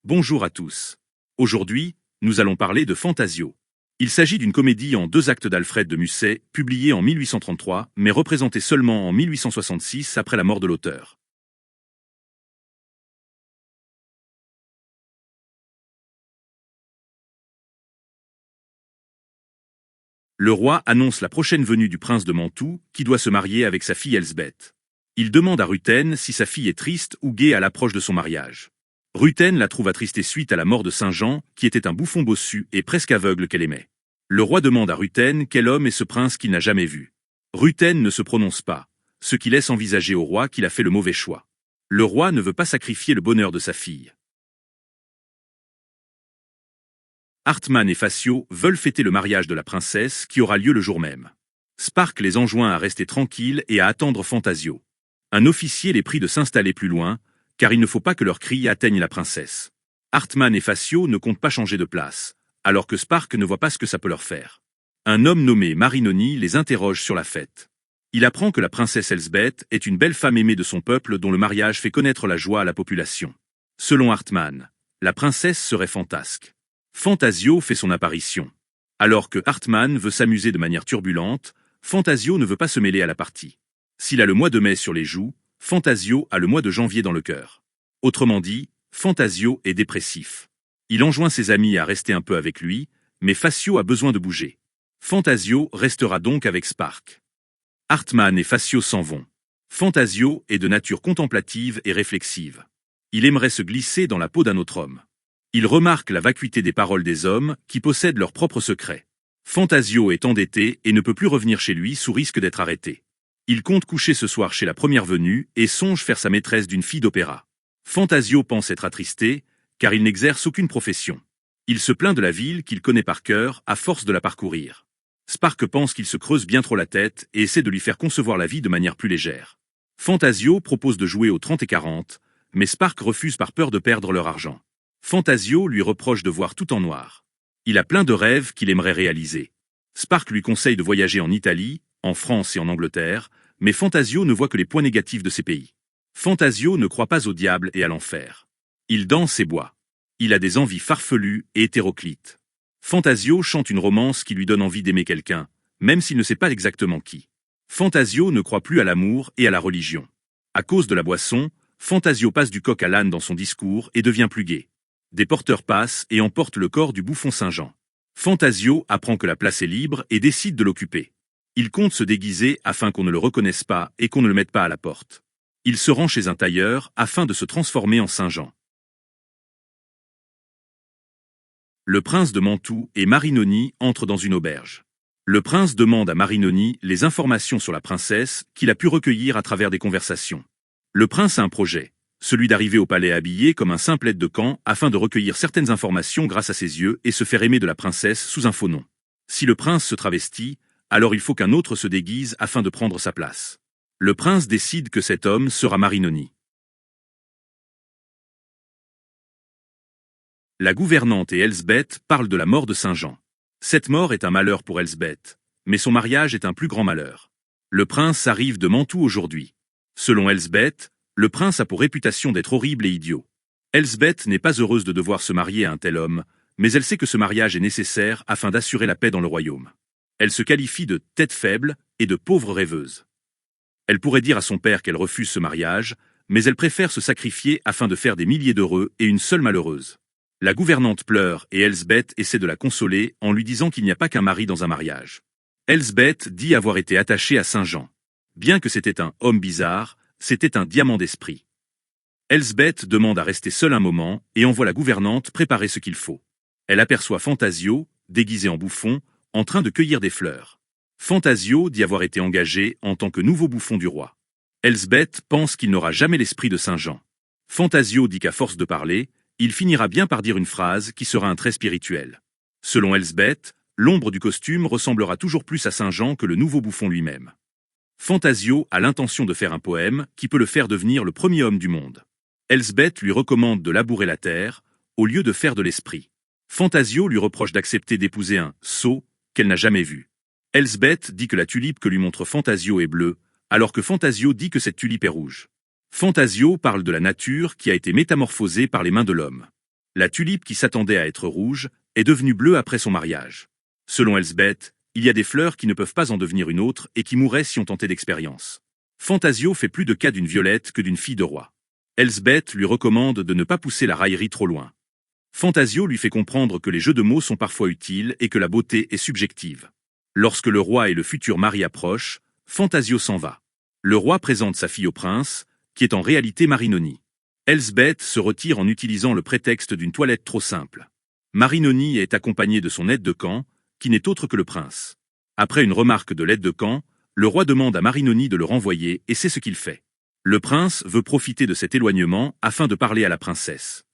Bonjour à tous. Aujourd'hui, nous allons parler de Fantasio. Il s'agit d'une comédie en 2 actes d'Alfred de Musset, publiée en 1833, mais représentée seulement en 1866 après la mort de l'auteur. Le roi annonce la prochaine venue du prince de Mantoue, qui doit se marier avec sa fille Elsbeth. Il demande à Rutène si sa fille est triste ou gaie à l'approche de son mariage. Rutène la trouve attristée suite à la mort de Saint-Jean, qui était un bouffon bossu et presque aveugle qu'elle aimait. Le roi demande à Rutène quel homme est ce prince qu'il n'a jamais vu. Rutène ne se prononce pas, ce qui laisse envisager au roi qu'il a fait le mauvais choix. Le roi ne veut pas sacrifier le bonheur de sa fille. Hartmann et Facio veulent fêter le mariage de la princesse qui aura lieu le jour même. Spark les enjoint à rester tranquilles et à attendre Fantasio. Un officier les prie de s'installer plus loin, car il ne faut pas que leurs cris atteignent la princesse. Hartmann et Facio ne comptent pas changer de place, alors que Spark ne voit pas ce que ça peut leur faire. Un homme nommé Marinoni les interroge sur la fête. Il apprend que la princesse Elsbeth est une belle femme aimée de son peuple dont le mariage fait connaître la joie à la population. Selon Hartmann, la princesse serait fantasque. Fantasio fait son apparition. Alors que Hartmann veut s'amuser de manière turbulente, Fantasio ne veut pas se mêler à la partie. S'il a le mois de mai sur les joues, Fantasio a le mois de janvier dans le cœur. Autrement dit, Fantasio est dépressif. Il enjoint ses amis à rester un peu avec lui, mais Facio a besoin de bouger. Fantasio restera donc avec Spark. Hartmann et Facio s'en vont. Fantasio est de nature contemplative et réflexive. Il aimerait se glisser dans la peau d'un autre homme. Il remarque la vacuité des paroles des hommes qui possèdent leurs propres secrets. Fantasio est endetté et ne peut plus revenir chez lui sous risque d'être arrêté. Il compte coucher ce soir chez la première venue et songe faire sa maîtresse d'une fille d'opéra. Fantasio pense être attristé, car il n'exerce aucune profession. Il se plaint de la ville qu'il connaît par cœur à force de la parcourir. Spark pense qu'il se creuse bien trop la tête et essaie de lui faire concevoir la vie de manière plus légère. Fantasio propose de jouer aux 30 et 40, mais Spark refuse par peur de perdre leur argent. Fantasio lui reproche de voir tout en noir. Il a plein de rêves qu'il aimerait réaliser. Spark lui conseille de voyager en Italie, en France et en Angleterre, mais Fantasio ne voit que les points négatifs de ces pays. Fantasio ne croit pas au diable et à l'enfer. Il danse et boit. Il a des envies farfelues et hétéroclites. Fantasio chante une romance qui lui donne envie d'aimer quelqu'un, même s'il ne sait pas exactement qui. Fantasio ne croit plus à l'amour et à la religion. À cause de la boisson, Fantasio passe du coq à l'âne dans son discours et devient plus gai. Des porteurs passent et emportent le corps du bouffon Saint-Jean. Fantasio apprend que la place est libre et décide de l'occuper. Il compte se déguiser afin qu'on ne le reconnaisse pas et qu'on ne le mette pas à la porte. Il se rend chez un tailleur afin de se transformer en Saint-Jean. Le prince de Mantoue et Marinoni entrent dans une auberge. Le prince demande à Marinoni les informations sur la princesse qu'il a pu recueillir à travers des conversations. Le prince a un projet, celui d'arriver au palais habillé comme un simple aide de camp afin de recueillir certaines informations grâce à ses yeux et se faire aimer de la princesse sous un faux nom. Si le prince se travestit, alors il faut qu'un autre se déguise afin de prendre sa place. Le prince décide que cet homme sera Marinoni. La gouvernante et Elsbeth parlent de la mort de Saint-Jean. Cette mort est un malheur pour Elsbeth, mais son mariage est un plus grand malheur. Le prince arrive de Mantoue aujourd'hui. Selon Elsbeth, le prince a pour réputation d'être horrible et idiot. Elsbeth n'est pas heureuse de devoir se marier à un tel homme, mais elle sait que ce mariage est nécessaire afin d'assurer la paix dans le royaume. Elle se qualifie de tête faible et de pauvre rêveuse. Elle pourrait dire à son père qu'elle refuse ce mariage, mais elle préfère se sacrifier afin de faire des milliers d'heureux et une seule malheureuse. La gouvernante pleure et Elsbeth essaie de la consoler en lui disant qu'il n'y a pas qu'un mari dans un mariage. Elsbeth dit avoir été attachée à Saint-Jean. Bien que c'était un homme bizarre, c'était un diamant d'esprit. Elsbeth demande à rester seule un moment et envoie la gouvernante préparer ce qu'il faut. Elle aperçoit Fantasio, déguisé en bouffon, en train de cueillir des fleurs. Fantasio dit avoir été engagé en tant que nouveau bouffon du roi. Elsbeth pense qu'il n'aura jamais l'esprit de Saint-Jean. Fantasio dit qu'à force de parler, il finira bien par dire une phrase qui sera un trait spirituel. Selon Elsbeth, l'ombre du costume ressemblera toujours plus à Saint-Jean que le nouveau bouffon lui-même. Fantasio a l'intention de faire un poème qui peut le faire devenir le premier homme du monde. Elsbeth lui recommande de labourer la terre, au lieu de faire de l'esprit. Fantasio lui reproche d'accepter d'épouser un sot qu'elle n'a jamais vu. Elsbeth dit que la tulipe que lui montre Fantasio est bleue, alors que Fantasio dit que cette tulipe est rouge. Fantasio parle de la nature qui a été métamorphosée par les mains de l'homme. La tulipe qui s'attendait à être rouge est devenue bleue après son mariage. Selon Elsbeth, il y a des fleurs qui ne peuvent pas en devenir une autre et qui mourraient si on tentait d'expérience. Fantasio fait plus de cas d'une Violette que d'une fille de roi. Elsbeth lui recommande de ne pas pousser la raillerie trop loin. Fantasio lui fait comprendre que les jeux de mots sont parfois utiles et que la beauté est subjective. Lorsque le roi et le futur mari approchent, Fantasio s'en va. Le roi présente sa fille au prince, qui est en réalité Marinoni. Elsbeth se retire en utilisant le prétexte d'une toilette trop simple. Marinoni est accompagné de son aide de camp, qui n'est autre que le prince. Après une remarque de l'aide de camp, le roi demande à Marinoni de le renvoyer et c'est ce qu'il fait. Le prince veut profiter de cet éloignement afin de parler à la princesse.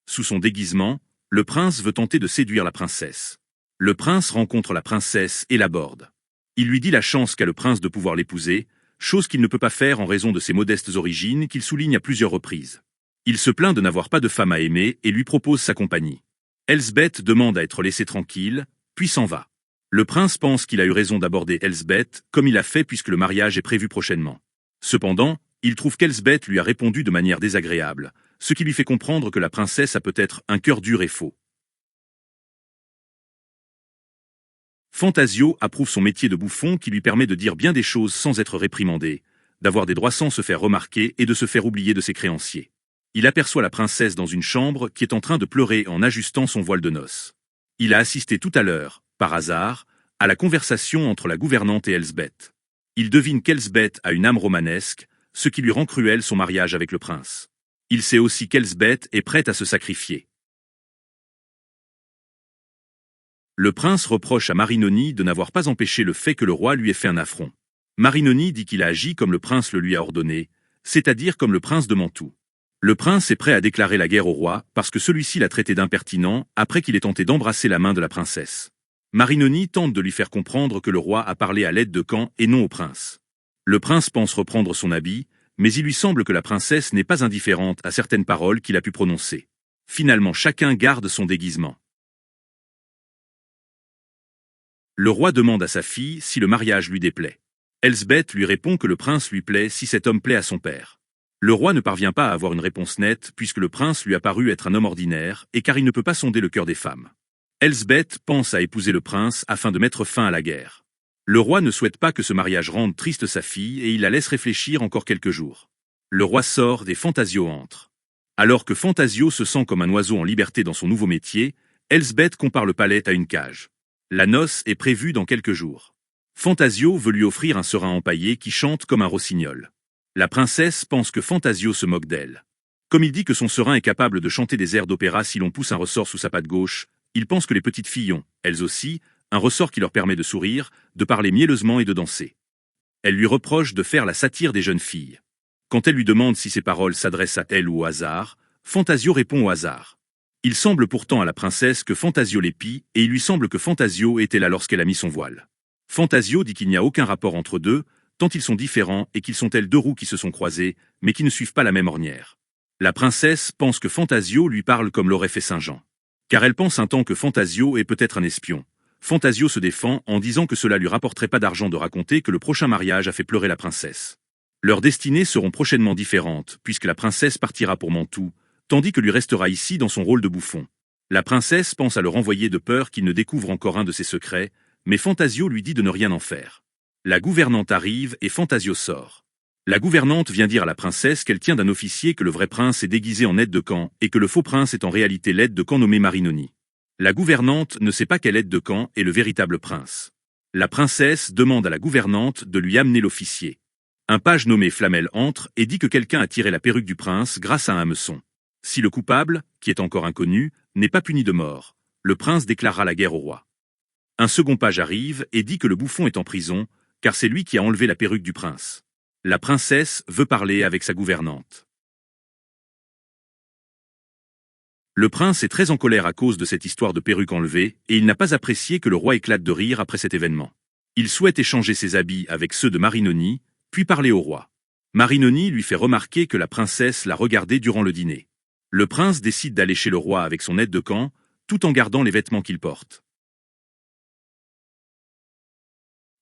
Sous son déguisement, le prince veut tenter de séduire la princesse. Le prince rencontre la princesse et l'aborde. Il lui dit la chance qu'a le prince de pouvoir l'épouser, chose qu'il ne peut pas faire en raison de ses modestes origines qu'il souligne à plusieurs reprises. Il se plaint de n'avoir pas de femme à aimer et lui propose sa compagnie. Elsbeth demande à être laissée tranquille, puis s'en va. Le prince pense qu'il a eu raison d'aborder Elsbeth, comme il a fait puisque le mariage est prévu prochainement. Cependant, il trouve qu'Elsbeth lui a répondu de manière désagréable, ce qui lui fait comprendre que la princesse a peut-être un cœur dur et faux. Fantasio approuve son métier de bouffon qui lui permet de dire bien des choses sans être réprimandé, d'avoir des droits sans se faire remarquer et de se faire oublier de ses créanciers. Il aperçoit la princesse dans une chambre qui est en train de pleurer en ajustant son voile de noces. Il a assisté tout à l'heure, par hasard, à la conversation entre la gouvernante et Elsbeth. Il devine qu'Elsbeth a une âme romanesque, ce qui lui rend cruel son mariage avec le prince. Il sait aussi qu'Elsbeth est prête à se sacrifier. Le prince reproche à Marinoni de n'avoir pas empêché le fait que le roi lui ait fait un affront. Marinoni dit qu'il a agi comme le prince le lui a ordonné, c'est-à-dire comme le prince de Mantoue. Le prince est prêt à déclarer la guerre au roi parce que celui-ci l'a traité d'impertinent après qu'il ait tenté d'embrasser la main de la princesse. Marinoni tente de lui faire comprendre que le roi a parlé à l'aide de camp et non au prince. Le prince pense reprendre son habit, mais il lui semble que la princesse n'est pas indifférente à certaines paroles qu'il a pu prononcer. Finalement, chacun garde son déguisement. Le roi demande à sa fille si le mariage lui déplaît. Elsbeth lui répond que le prince lui plaît si cet homme plaît à son père. Le roi ne parvient pas à avoir une réponse nette puisque le prince lui a paru être un homme ordinaire et car il ne peut pas sonder le cœur des femmes. Elsbeth pense à épouser le prince afin de mettre fin à la guerre. Le roi ne souhaite pas que ce mariage rende triste sa fille et il la laisse réfléchir encore quelques jours. Le roi sort et Fantasio entre. Alors que Fantasio se sent comme un oiseau en liberté dans son nouveau métier, Elsbeth compare le palais à une cage. La noce est prévue dans quelques jours. Fantasio veut lui offrir un serin empaillé qui chante comme un rossignol. La princesse pense que Fantasio se moque d'elle. Comme il dit que son serin est capable de chanter des airs d'opéra si l'on pousse un ressort sous sa patte gauche, il pense que les petites filles ont, elles aussi, un ressort qui leur permet de sourire, de parler mielleusement et de danser. Elle lui reproche de faire la satire des jeunes filles. Quand elle lui demande si ses paroles s'adressent à elle ou au hasard, Fantasio répond au hasard. Il semble pourtant à la princesse que Fantasio l'épie et il lui semble que Fantasio était là lorsqu'elle a mis son voile. Fantasio dit qu'il n'y a aucun rapport entre deux, tant ils sont différents et qu'ils sont tels deux roues qui se sont croisées, mais qui ne suivent pas la même ornière. La princesse pense que Fantasio lui parle comme l'aurait fait Saint-Jean. Car elle pense un temps que Fantasio est peut-être un espion. Fantasio se défend en disant que cela lui rapporterait pas d'argent de raconter que le prochain mariage a fait pleurer la princesse. Leurs destinées seront prochainement différentes, puisque la princesse partira pour Mantoue, tandis que lui restera ici dans son rôle de bouffon. La princesse pense à le renvoyer de peur qu'il ne découvre encore un de ses secrets, mais Fantasio lui dit de ne rien en faire. La gouvernante arrive et Fantasio sort. La gouvernante vient dire à la princesse qu'elle tient d'un officier que le vrai prince est déguisé en aide de camp et que le faux prince est en réalité l'aide de camp nommé Marinoni. La gouvernante ne sait pas quel aide de camp est le véritable prince. La princesse demande à la gouvernante de lui amener l'officier. Un page nommé Flamel entre et dit que quelqu'un a tiré la perruque du prince grâce à un hameçon. Si le coupable, qui est encore inconnu, n'est pas puni de mort, le prince déclarera la guerre au roi. Un second page arrive et dit que le bouffon est en prison, car c'est lui qui a enlevé la perruque du prince. La princesse veut parler avec sa gouvernante. Le prince est très en colère à cause de cette histoire de perruque enlevée, et il n'a pas apprécié que le roi éclate de rire après cet événement. Il souhaite échanger ses habits avec ceux de Marinoni, puis parler au roi. Marinoni lui fait remarquer que la princesse l'a regardé durant le dîner. Le prince décide d'aller chez le roi avec son aide de camp, tout en gardant les vêtements qu'il porte.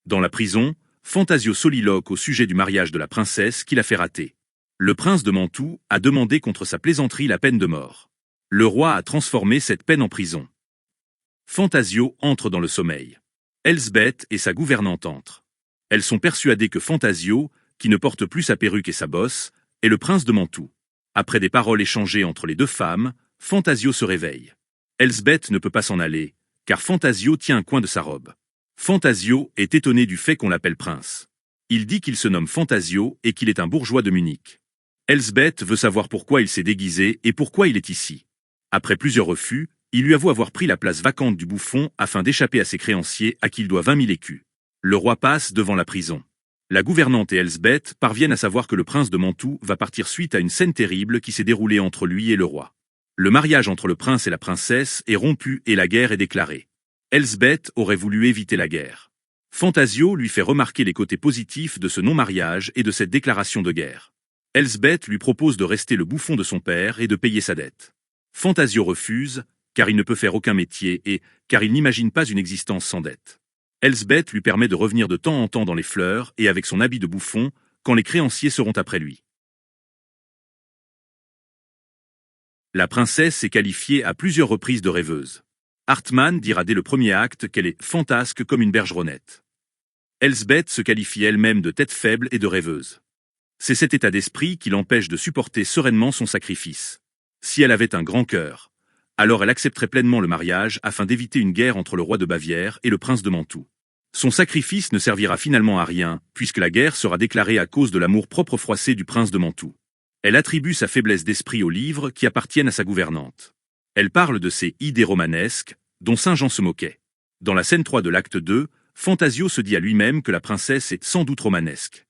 Dans la prison, Fantasio soliloque au sujet du mariage de la princesse qu'il a fait rater. Le prince de Mantoue a demandé contre sa plaisanterie la peine de mort. Le roi a transformé cette peine en prison. Fantasio entre dans le sommeil. Elsbeth et sa gouvernante entrent. Elles sont persuadées que Fantasio, qui ne porte plus sa perruque et sa bosse, est le prince de Mantoue. Après des paroles échangées entre les deux femmes, Fantasio se réveille. Elsbeth ne peut pas s'en aller, car Fantasio tient un coin de sa robe. Fantasio est étonné du fait qu'on l'appelle prince. Il dit qu'il se nomme Fantasio et qu'il est un bourgeois de Munich. Elsbeth veut savoir pourquoi il s'est déguisé et pourquoi il est ici. Après plusieurs refus, il lui avoue avoir pris la place vacante du bouffon afin d'échapper à ses créanciers à qui il doit 20 000 écus. Le roi passe devant la prison. La gouvernante et Elsbeth parviennent à savoir que le prince de Mantoue va partir suite à une scène terrible qui s'est déroulée entre lui et le roi. Le mariage entre le prince et la princesse est rompu et la guerre est déclarée. Elsbeth aurait voulu éviter la guerre. Fantasio lui fait remarquer les côtés positifs de ce non-mariage et de cette déclaration de guerre. Elsbeth lui propose de rester le bouffon de son père et de payer sa dette. Fantasio refuse, car il ne peut faire aucun métier et car il n'imagine pas une existence sans dette. Elsbeth lui permet de revenir de temps en temps dans les fleurs et avec son habit de bouffon, quand les créanciers seront après lui. La princesse est qualifiée à plusieurs reprises de rêveuse. Hartmann dira dès le premier acte qu'elle est fantasque comme une bergeronnette. Elsbeth se qualifie elle-même de tête faible et de rêveuse. C'est cet état d'esprit qui l'empêche de supporter sereinement son sacrifice. Si elle avait un grand cœur, alors elle accepterait pleinement le mariage afin d'éviter une guerre entre le roi de Bavière et le prince de Mantoue. Son sacrifice ne servira finalement à rien, puisque la guerre sera déclarée à cause de l'amour-propre froissé du prince de Mantoue. Elle attribue sa faiblesse d'esprit aux livres qui appartiennent à sa gouvernante. Elle parle de ses idées romanesques, dont Saint Jean se moquait. Dans la scène 3 de l'acte 2, Fantasio se dit à lui-même que la princesse est sans doute romanesque.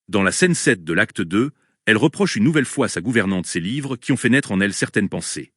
Dans la scène 7 de l'acte 2, elle reproche une nouvelle fois à sa gouvernante ses livres qui ont fait naître en elle certaines pensées.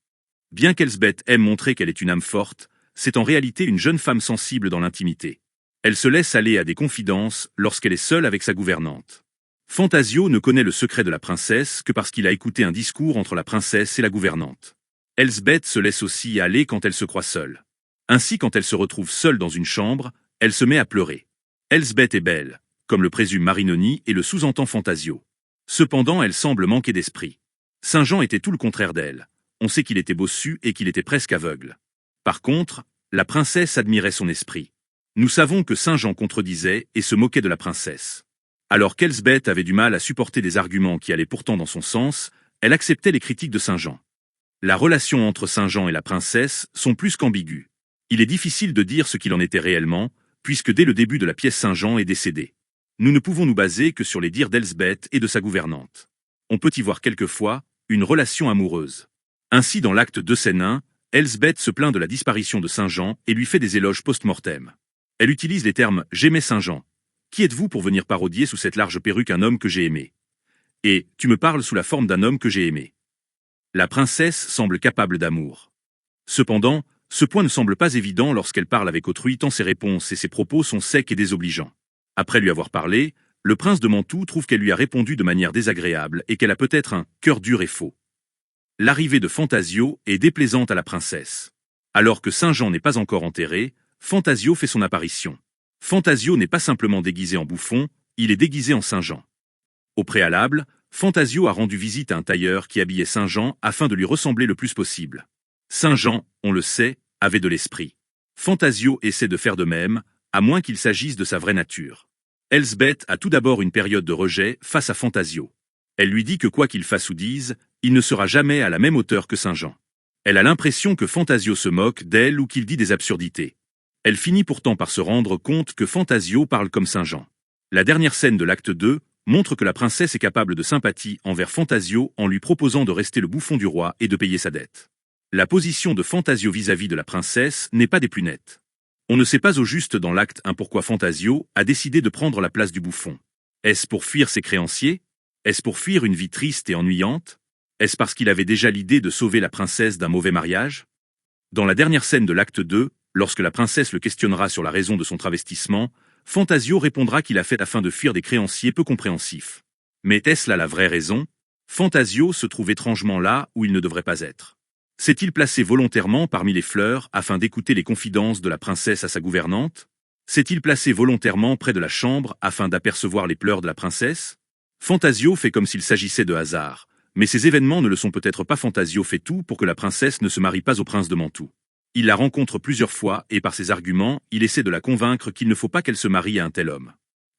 Bien qu'Elsbeth aime montrer qu'elle est une âme forte, c'est en réalité une jeune femme sensible dans l'intimité. Elle se laisse aller à des confidences lorsqu'elle est seule avec sa gouvernante. Fantasio ne connaît le secret de la princesse que parce qu'il a écouté un discours entre la princesse et la gouvernante. Elsbeth se laisse aussi aller quand elle se croit seule. Ainsi, quand elle se retrouve seule dans une chambre, elle se met à pleurer. Elsbeth est belle, comme le présume Marinoni et le sous-entend Fantasio. Cependant, elle semble manquer d'esprit. Saint Jean était tout le contraire d'elle. On sait qu'il était bossu et qu'il était presque aveugle. Par contre, la princesse admirait son esprit. Nous savons que Saint Jean contredisait et se moquait de la princesse. Alors qu'Elsbeth avait du mal à supporter des arguments qui allaient pourtant dans son sens, elle acceptait les critiques de Saint Jean. La relation entre Saint Jean et la princesse sont plus qu'ambiguës. Il est difficile de dire ce qu'il en était réellement, puisque dès le début de la pièce Saint Jean est décédé. Nous ne pouvons nous baser que sur les dires d'Elsbeth et de sa gouvernante. On peut y voir quelquefois une relation amoureuse. Ainsi, dans l'acte 2 scène 1, Elsbeth se plaint de la disparition de Saint Jean et lui fait des éloges post-mortem. Elle utilise les termes « j'aimais Saint Jean ». Qui êtes-vous pour venir parodier sous cette large perruque un homme que j'ai aimé? Et tu me parles sous la forme d'un homme que j'ai aimé. La princesse semble capable d'amour. Cependant, ce point ne semble pas évident lorsqu'elle parle avec autrui tant ses réponses et ses propos sont secs et désobligeants. Après lui avoir parlé, le prince de Mantoue trouve qu'elle lui a répondu de manière désagréable et qu'elle a peut-être un cœur dur et faux. L'arrivée de Fantasio est déplaisante à la princesse. Alors que Saint Jean n'est pas encore enterré, Fantasio fait son apparition. Fantasio n'est pas simplement déguisé en bouffon, il est déguisé en Saint Jean. Au préalable, Fantasio a rendu visite à un tailleur qui habillait Saint Jean afin de lui ressembler le plus possible. Saint Jean, on le sait, avait de l'esprit. Fantasio essaie de faire de même, à moins qu'il s'agisse de sa vraie nature. Elsbeth a tout d'abord une période de rejet face à Fantasio. Elle lui dit que quoi qu'il fasse ou dise, il ne sera jamais à la même hauteur que Saint Jean. Elle a l'impression que Fantasio se moque d'elle ou qu'il dit des absurdités. Elle finit pourtant par se rendre compte que Fantasio parle comme Saint Jean. La dernière scène de l'acte 2 montre que la princesse est capable de sympathie envers Fantasio en lui proposant de rester le bouffon du roi et de payer sa dette. La position de Fantasio vis-à-vis de la princesse n'est pas des plus nettes. On ne sait pas au juste dans l'acte 1 pourquoi Fantasio a décidé de prendre la place du bouffon. Est-ce pour fuir ses créanciers? Est-ce pour fuir une vie triste et ennuyante? Est-ce parce qu'il avait déjà l'idée de sauver la princesse d'un mauvais mariage? Dans la dernière scène de l'acte 2, lorsque la princesse le questionnera sur la raison de son travestissement, Fantasio répondra qu'il a fait afin de fuir des créanciers peu compréhensifs. Mais est-ce là la vraie raison? Fantasio se trouve étrangement là où il ne devrait pas être. S'est-il placé volontairement parmi les fleurs afin d'écouter les confidences de la princesse à sa gouvernante? S'est-il placé volontairement près de la chambre afin d'apercevoir les pleurs de la princesse? Fantasio fait comme s'il s'agissait de hasard, mais ces événements ne le sont peut-être pas. Fantasio fait tout pour que la princesse ne se marie pas au prince de Mantoue. Il la rencontre plusieurs fois et par ses arguments, il essaie de la convaincre qu'il ne faut pas qu'elle se marie à un tel homme.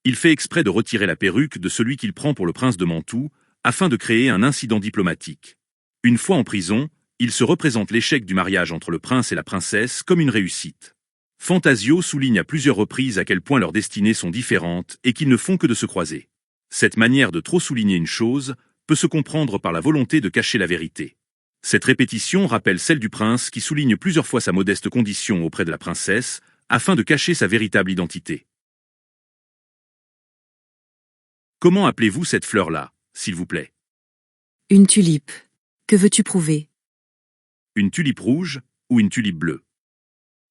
Il fait exprès de retirer la perruque de celui qu'il prend pour le prince de Mantoue, afin de créer un incident diplomatique. Une fois en prison, il se représente l'échec du mariage entre le prince et la princesse comme une réussite. Fantasio souligne à plusieurs reprises à quel point leurs destinées sont différentes et qu'ils ne font que de se croiser. Cette manière de trop souligner une chose peut se comprendre par la volonté de cacher la vérité. Cette répétition rappelle celle du prince qui souligne plusieurs fois sa modeste condition auprès de la princesse, afin de cacher sa véritable identité. Comment appelez-vous cette fleur-là, s'il vous plaît? Une tulipe. Que veux-tu prouver? Une tulipe rouge ou une tulipe bleue?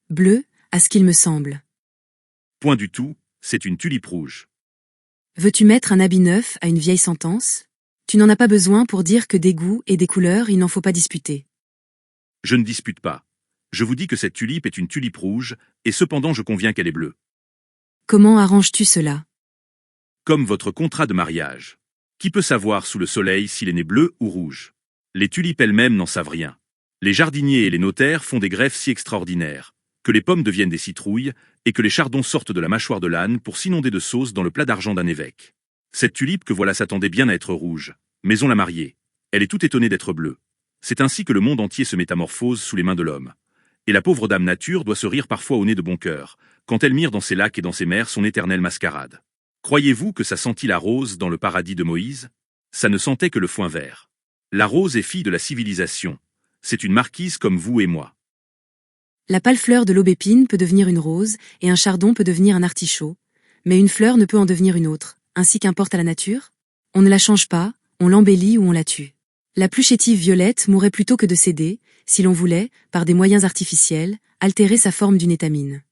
Bleu, à ce qu'il me semble. Point du tout, c'est une tulipe rouge. Veux-tu mettre un habit neuf à une vieille sentence? Tu n'en as pas besoin pour dire que des goûts et des couleurs il n'en faut pas disputer. Je ne dispute pas. Je vous dis que cette tulipe est une tulipe rouge, et cependant je conviens qu'elle est bleue. Comment arranges-tu cela? Comme votre contrat de mariage. Qui peut savoir sous le soleil s'il est né bleu ou rouge? Les tulipes elles-mêmes n'en savent rien. Les jardiniers et les notaires font des greffes si extraordinaires, que les pommes deviennent des citrouilles, et que les chardons sortent de la mâchoire de l'âne pour s'inonder de sauce dans le plat d'argent d'un évêque. Cette tulipe que voilà s'attendait bien à être rouge, mais on l'a mariée. Elle est toute étonnée d'être bleue. C'est ainsi que le monde entier se métamorphose sous les mains de l'homme. Et la pauvre dame nature doit se rire parfois au nez de bon cœur, quand elle mire dans ses lacs et dans ses mers son éternelle mascarade. Croyez-vous que ça sentit la rose dans le paradis de Moïse? Ça ne sentait que le foin vert. La rose est fille de la civilisation. C'est une marquise comme vous et moi. La pâle fleur de l'aubépine peut devenir une rose, et un chardon peut devenir un artichaut, mais une fleur ne peut en devenir une autre, ainsi qu'importe à la nature. On ne la change pas, on l'embellit ou on la tue. La plus chétive violette mourrait plutôt que de céder, si l'on voulait, par des moyens artificiels, altérer sa forme d'une étamine.